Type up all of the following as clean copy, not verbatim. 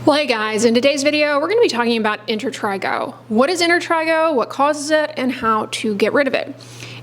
Well, hey guys, in today's video, we're going to be talking about Intertrigo. What is Intertrigo, what causes it, and how to get rid of it.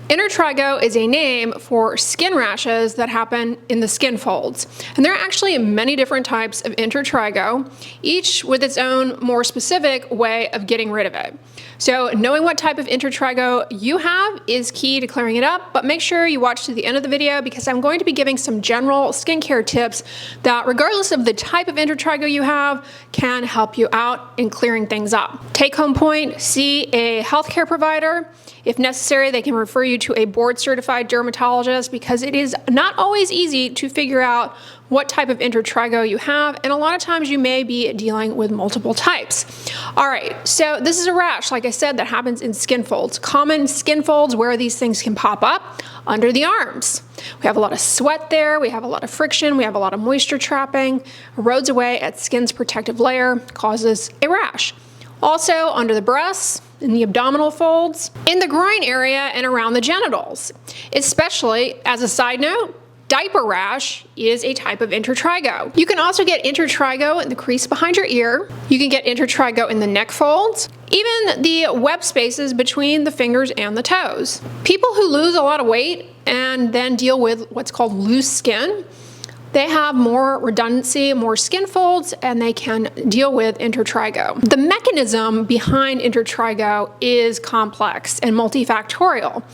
Intertrigo is a name for skin rashes that happen in the skin folds. And there are actually many different types of Intertrigo, each with its own more specific way of getting rid of it. So knowing what type of Intertrigo you have is key to clearing it up, but make sure you watch to the end of the video because I'm going to be giving some general skincare tips that, regardless of the type of Intertrigo you have, can help you out in clearing things up. Take home point, see a healthcare provider. If necessary, they can refer you to a board-certified dermatologist because it is not always easy to figure out what type of Intertrigo you have, and a lot of times you may be dealing with multiple types. All right, so this is a rash, like I said, that happens in skin folds. Common skin folds where these things can pop up under the arms. We have a lot of sweat there, we have a lot of friction, we have a lot of moisture trapping, erodes away at skin's protective layer, causes a rash. Also under the breasts, in the abdominal folds, in the groin area, and around the genitals. Especially, as a side note, diaper rash is a type of Intertrigo. You can also get Intertrigo in the crease behind your ear. You can get Intertrigo in the neck folds, even the web spaces between the fingers and the toes. People who lose a lot of weight and then deal with what's called loose skin, they have more redundancy, more skin folds, and they can deal with Intertrigo. The mechanism behind Intertrigo is complex and multifactorial.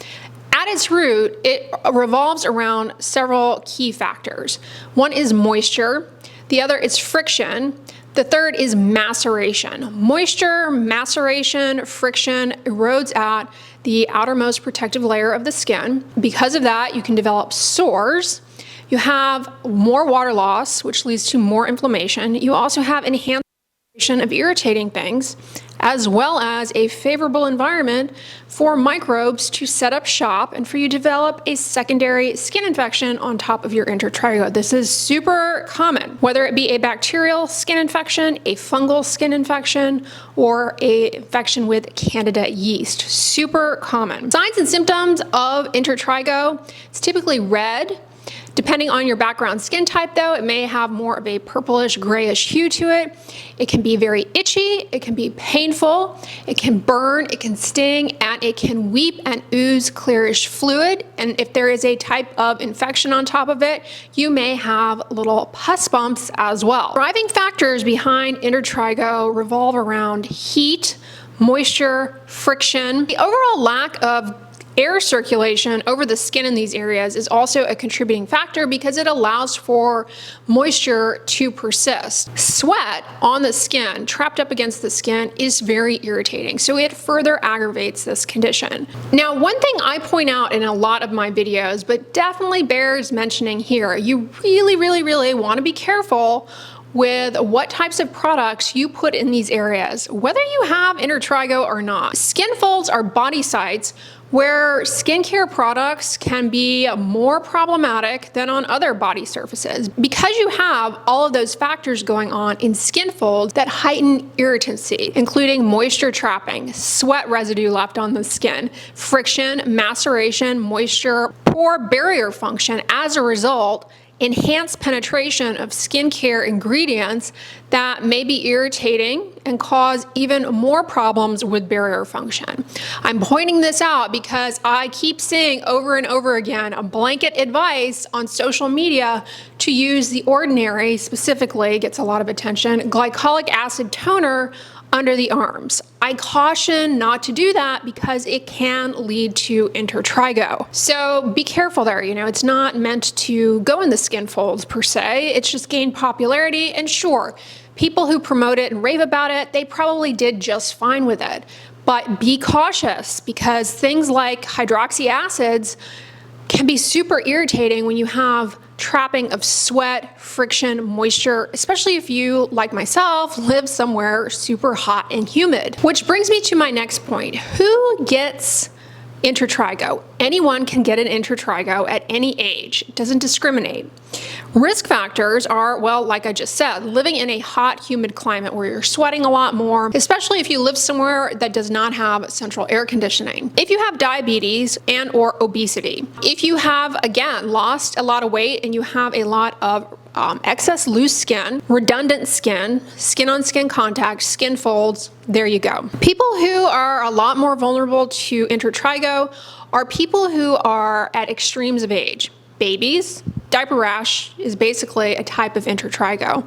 At its root, it revolves around several key factors. One is moisture, the other is friction, the third is maceration. Moisture, maceration, friction erodes out the outermost protective layer of the skin. Because of that, you can develop sores. You have more water loss, which leads to more inflammation. You also have enhanced of irritating things, as well as a favorable environment for microbes to set up shop and for you to develop a secondary skin infection on top of your Intertrigo. This is super common, whether it be a bacterial skin infection, a fungal skin infection, or a infection with Candida yeast. Super common. Signs and symptoms of Intertrigo, it's typically red. Depending on your background skin type though, it may have more of a purplish grayish hue to it. It can be very itchy, it can be painful, it can burn, it can sting, and it can weep and ooze clearish fluid. And if there is a type of infection on top of it, you may have little pus bumps as well. Driving factors behind Intertrigo revolve around heat, moisture, friction. The overall lack of air circulation over the skin in these areas is also a contributing factor because it allows for moisture to persist. Sweat on the skin, trapped up against the skin, is very irritating, so it further aggravates this condition. Now, one thing I point out in a lot of my videos, but definitely bears mentioning here, you really want to be careful with what types of products you put in these areas, whether you have Intertrigo or not. Skin folds are body sites where skincare products can be more problematic than on other body surfaces because you have all of those factors going on in skin folds that heighten irritancy, including moisture trapping, sweat residue left on the skin, friction, maceration, moisture, poor barrier function. As a result, enhanced penetration of skincare ingredients that may be irritating and cause even more problems with barrier function. I'm pointing this out because I keep seeing over and over again a blanket advice on social media to use The Ordinary, specifically gets a lot of attention, glycolic acid toner under the arms. I caution not to do that because it can lead to Intertrigo. So be careful there, it's not meant to go in the skin folds per se, it's just gained popularity, and sure, people who promote it and rave about it, they probably did just fine with it. But be cautious because things like hydroxy acids can be super irritating when you have trapping of sweat, friction, moisture, especially if you, like myself, live somewhere super hot and humid. Which brings me to my next point. Who gets Intertrigo? Anyone can get an Intertrigo at any age. It doesn't discriminate. Risk factors are, well, like I just said, living in a hot, humid climate where you're sweating a lot more, especially if you live somewhere that does not have central air conditioning. If you have diabetes and or obesity. If you have, again, lost a lot of weight and you have a lot of excess loose skin, redundant skin, skin-on-skin contact, skin folds. There you go. People who are a lot more vulnerable to intertrigo are people who are at extremes of age. Babies, diaper rash is basically a type of intertrigo,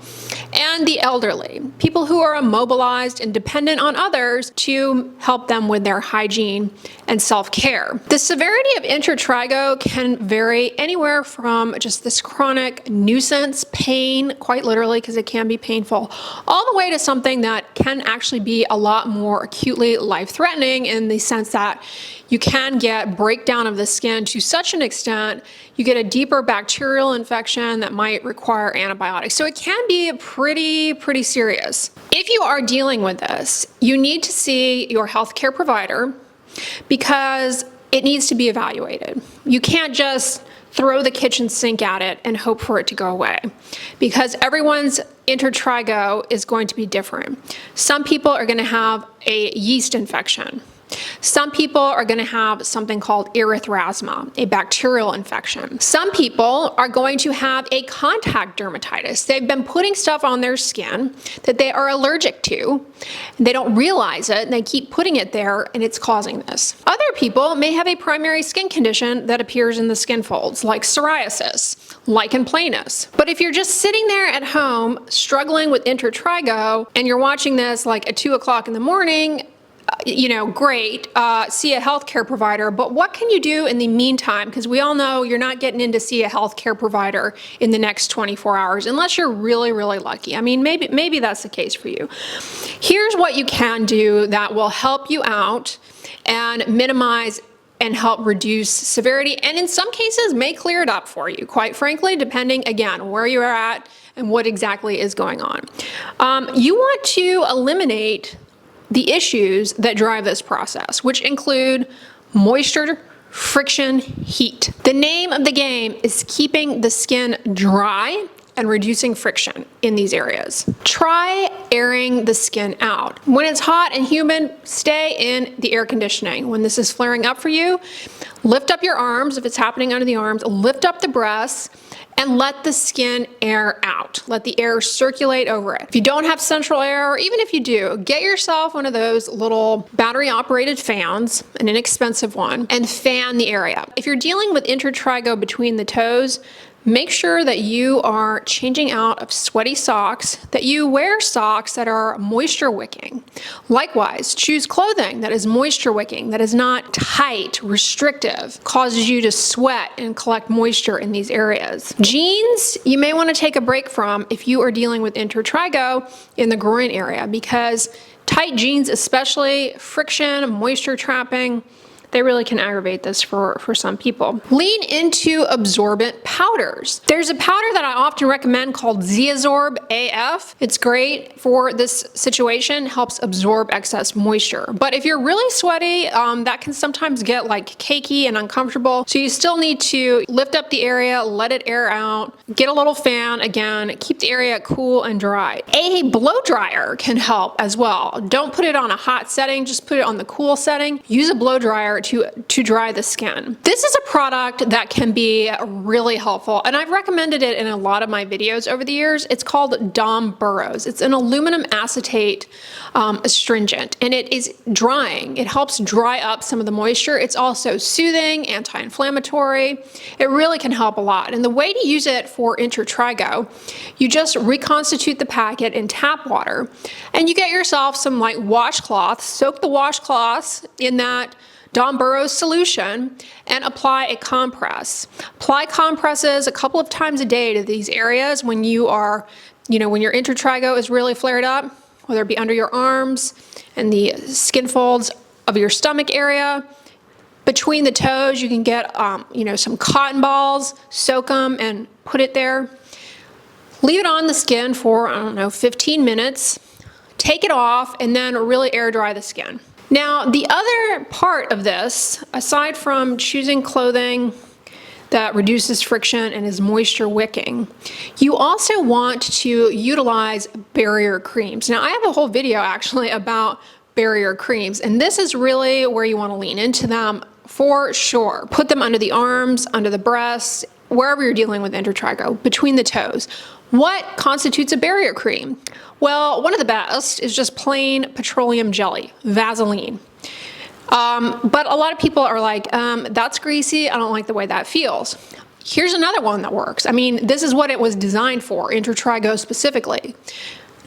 and the elderly, people who are immobilized and dependent on others to help them with their hygiene and self-care. The severity of intertrigo can vary anywhere from just this chronic nuisance, pain, quite literally because it can be painful, all the way to something that can actually be a lot more acutely life-threatening in the sense that you can get breakdown of the skin to such an extent, you get a deeper bacterial infection that might require antibiotics. So it can be pretty serious. If you are dealing with this, you need to see your healthcare provider because it needs to be evaluated. You can't just throw the kitchen sink at it and hope for it to go away because everyone's intertrigo is going to be different. Some people are going to have a yeast infection. Some people are going to have something called erythrasma, a bacterial infection. Some people are going to have a contact dermatitis. They've been putting stuff on their skin that they are allergic to. They don't realize it, and they keep putting it there, and it's causing this. Other people may have a primary skin condition that appears in the skin folds, like psoriasis, lichen planus. But if you're just sitting there at home struggling with intertrigo, and you're watching this like at 2 o'clock in the morning, great, see a healthcare provider, but what can you do in the meantime? Because we all know you're not getting in to see a healthcare provider in the next 24 hours, unless you're really lucky. I mean, maybe that's the case for you. Here's what you can do that will help you out and minimize and help reduce severity, and in some cases may clear it up for you, quite frankly, depending, again, where you're at and what exactly is going on. You want to eliminate the issues that drive this process, which include moisture, friction, heat. The name of the game is keeping the skin dry and reducing friction in these areas. Try airing the skin out. When it's hot and humid, stay in the air conditioning. When this is flaring up for you, lift up your arms, if it's happening under the arms, lift up the breasts, and let the skin air out. Let the air circulate over it. If you don't have central air, or even if you do, get yourself one of those little battery-operated fans, an inexpensive one, and fan the area. If you're dealing with intertrigo between the toes, make sure that you are changing out of sweaty socks, that you wear socks that are moisture wicking. Likewise, choose clothing that is moisture wicking, that is not tight, restrictive, causes you to sweat and collect moisture in these areas. Jeans, you may want to take a break from if you are dealing with intertrigo in the groin area, because tight jeans, especially friction, moisture trapping, they really can aggravate this for some people. Lean into absorbent powders. There's a powder that I often recommend called Absorb AF. It's great for this situation, helps absorb excess moisture. But if you're really sweaty, that can sometimes get like cakey and uncomfortable. So you still need to lift up the area, let it air out, get a little fan again, keep the area cool and dry. A blow dryer can help as well. Don't put it on a hot setting, just put it on the cool setting. Use a blow dryer to dry the skin. This is a product that can be really helpful, and I've recommended it in a lot of my videos over the years. It's called Dom Burrows. It's an aluminum acetate astringent, and it is drying. It helps dry up some of the moisture. It's also soothing, anti-inflammatory. It really can help a lot. And the way to use it for intertrigo, you just reconstitute the packet in tap water, and you get yourself some like washcloths, soak the washcloths in that Dom Burrows solution and apply a compress. Apply compresses a couple of times a day to these areas when you are, when your intertrigo is really flared up, whether it be under your arms and the skin folds of your stomach area. Between the toes, you can get, some cotton balls, soak them and put it there. Leave it on the skin for, 15 minutes. Take it off and then really air dry the skin. Now, the other part of this, aside from choosing clothing that reduces friction and is moisture wicking, you also want to utilize barrier creams. Now, I have a whole video actually about barrier creams, and this is really where you want to lean into them for sure. Put them under the arms, under the breasts, wherever you're dealing with Intertrigo, between the toes. What constitutes a barrier cream? Well, one of the best is just plain petroleum jelly, Vaseline. But a lot of people are like, that's greasy, I don't like the way that feels. Here's another one that works. I mean, this is what it was designed for, Intertrigo specifically.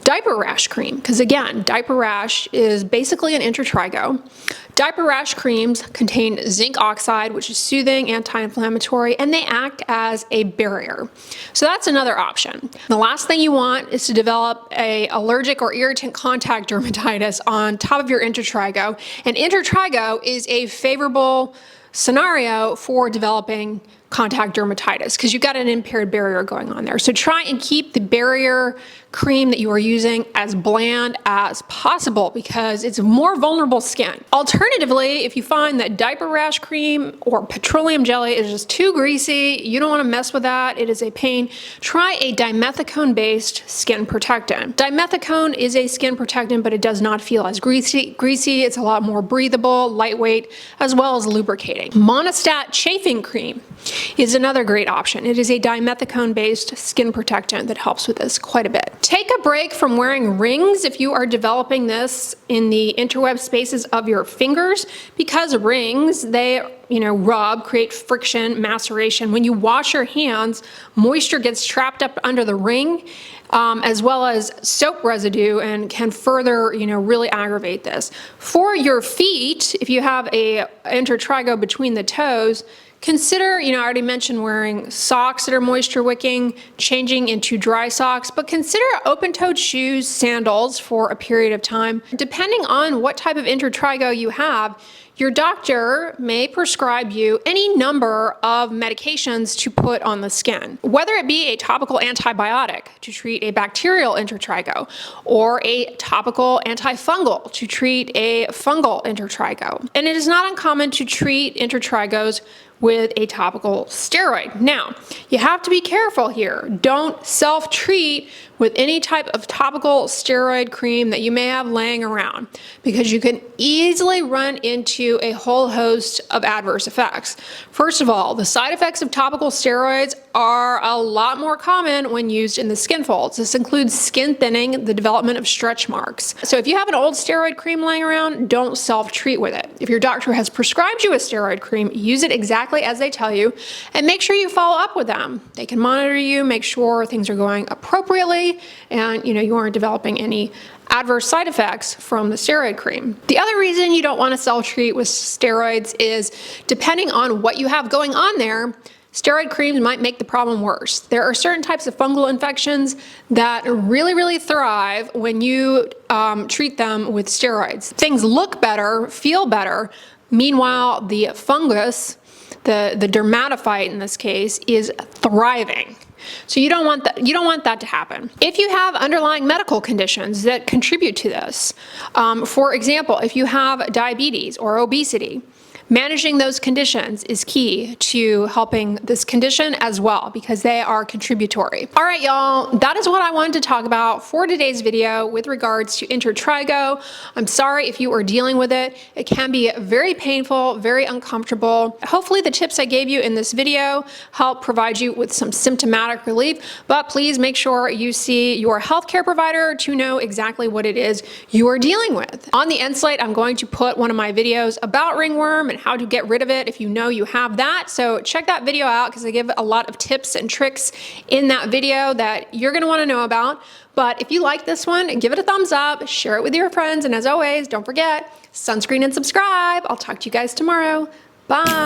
Diaper rash cream, because again, diaper rash is basically an Intertrigo. Diaper rash creams contain zinc oxide, which is soothing, anti-inflammatory, and they act as a barrier. So that's another option. The last thing you want is to develop an allergic or irritant contact dermatitis on top of your Intertrigo. And Intertrigo is a favorable scenario for developing contact dermatitis because you've got an impaired barrier going on there. So try and keep the barrier cream that you are using as bland as possible because it's more vulnerable skin. Alternatively, if you find that diaper rash cream or petroleum jelly is just too greasy, you don't want to mess with that, it is a pain, try a dimethicone-based skin protectant. Dimethicone is a skin protectant, but it does not feel as greasy. It's a lot more breathable, lightweight, as well as lubricating. Monostat chafing cream is another great option. It is a dimethicone-based skin protectant that helps with this quite a bit. Take a break from wearing rings if you are developing this in the interweb spaces of your fingers because rings, they rub, create friction, maceration. When you wash your hands, moisture gets trapped up under the ring as well as soap residue and can further, really aggravate this. For your feet, if you have a Intertrigo between the toes, consider, I already mentioned wearing socks that are moisture wicking, changing into dry socks, but consider open-toed shoes, sandals for a period of time. Depending on what type of Intertrigo you have, your doctor may prescribe you any number of medications to put on the skin, whether it be a topical antibiotic to treat a bacterial Intertrigo or a topical antifungal to treat a fungal Intertrigo. And it is not uncommon to treat Intertrigos with a topical steroid. Now, you have to be careful here. Don't self-treat with any type of topical steroid cream that you may have laying around because you can easily run into a whole host of adverse effects. First of all, the side effects of topical steroids are a lot more common when used in the skin folds. This includes skin thinning, the development of stretch marks. So if you have an old steroid cream laying around, don't self-treat with it. If your doctor has prescribed you a steroid cream, use it exactly as they tell you and make sure you follow up with them. They can monitor you, make sure things are going appropriately, and you aren't developing any adverse side effects from the steroid cream. The other reason you don't want to self-treat with steroids is depending on what you have going on there, steroid creams might make the problem worse. There are certain types of fungal infections that really, really thrive when you treat them with steroids. Things look better, feel better. Meanwhile, the fungus, the dermatophyte in this case, is thriving. So you don't want that to happen. If you have underlying medical conditions that contribute to this, for example, if you have diabetes or obesity, managing those conditions is key to helping this condition as well because they are contributory. All right, y'all, that is what I wanted to talk about for today's video with regards to Intertrigo. I'm sorry if you are dealing with it. It can be very painful, very uncomfortable. Hopefully the tips I gave you in this video help provide you with some symptomatic relief, but please make sure you see your healthcare provider to know exactly what it is you are dealing with. On the end slate, I'm going to put one of my videos about ringworm and how to get rid of it if you know you have that. So check that video out because I give a lot of tips and tricks in that video that you're going to want to know about. But if you like this one, give it a thumbs up, share it with your friends, and as always, don't forget, sunscreen and subscribe. I'll talk to you guys tomorrow. Bye.